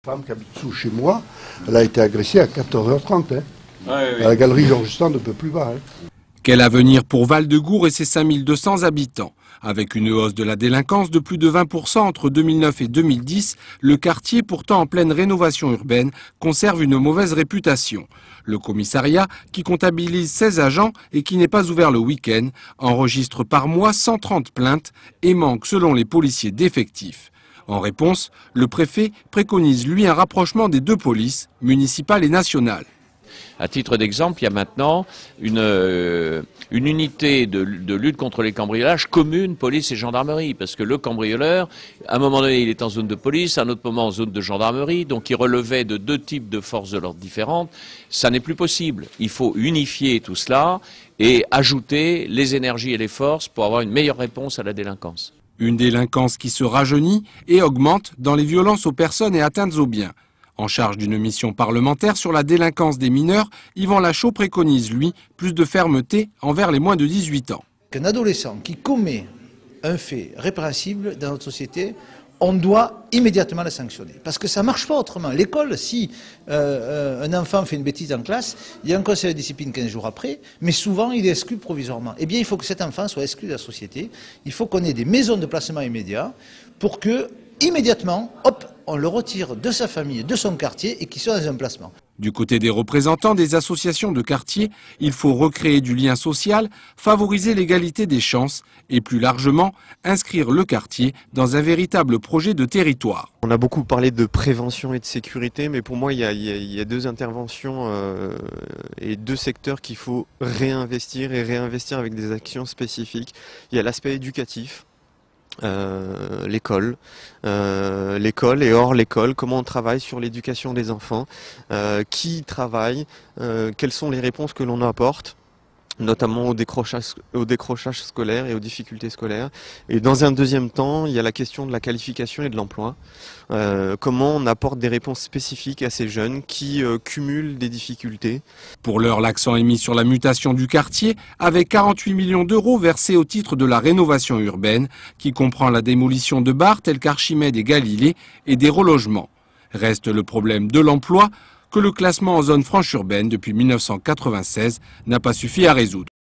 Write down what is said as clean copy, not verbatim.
Femme qui habite sous chez moi, elle a été agressée à 14h30. À la galerie Georges Sand, un peu plus bas. Quel avenir pour Val-de-Gour et ses 5200 habitants? Avec une hausse de la délinquance de plus de 20% entre 2009 et 2010, le quartier, pourtant en pleine rénovation urbaine, conserve une mauvaise réputation. Le commissariat, qui comptabilise 16 agents et qui n'est pas ouvert le week-end, enregistre par mois 130 plaintes et manque, selon les policiers, d'effectifs. En réponse, le préfet préconise, lui, un rapprochement des deux polices, municipales et nationales. À titre d'exemple, il y a maintenant une unité de lutte contre les cambriolages commune, police et gendarmerie. Parce que le cambrioleur, à un moment donné, il est en zone de police, à un autre moment en zone de gendarmerie, donc il relevait de deux types de forces de l'ordre différentes. Ça n'est plus possible. Il faut unifier tout cela et ajouter les énergies et les forces pour avoir une meilleure réponse à la délinquance. Une délinquance qui se rajeunit et augmente dans les violences aux personnes et atteintes aux biens. En charge d'une mission parlementaire sur la délinquance des mineurs, Yvan Lachaud préconise, lui, plus de fermeté envers les moins de 18 ans. Qu'un adolescent qui commet un fait répréhensible dans notre société, on doit immédiatement le sanctionner. Parce que ça ne marche pas autrement. L'école, si un enfant fait une bêtise en classe, il y a un conseil de discipline 15 jours après, mais souvent il est exclu provisoirement. Eh bien, il faut que cet enfant soit exclu de la société. Il faut qu'on ait des maisons de placement immédiat pour que, immédiatement, hop, on le retire de sa famille, de son quartier et qu'il soit dans un placement. Du côté des représentants des associations de quartier, il faut recréer du lien social, favoriser l'égalité des chances et plus largement inscrire le quartier dans un véritable projet de territoire. On a beaucoup parlé de prévention et de sécurité, mais pour moi il y a deux interventions et deux secteurs qu'il faut réinvestir et réinvestir avec des actions spécifiques. Il y a l'aspect éducatif. L'école et hors l'école, comment on travaille sur l'éducation des enfants, qui travaille, quelles sont les réponses que l'on apporte, notamment au décrochage scolaire et aux difficultés scolaires. Et dans un deuxième temps, il y a la question de la qualification et de l'emploi. Comment on apporte des réponses spécifiques à ces jeunes qui cumulent des difficultés. Pour l'heure, l'accent est mis sur la mutation du quartier avec 48 millions d'euros versés au titre de la rénovation urbaine qui comprend la démolition de bars tels qu'Archimède et Galilée et des relogements. Reste le problème de l'emploi que le classement en zone franche urbaine depuis 1996 n'a pas suffi à résoudre.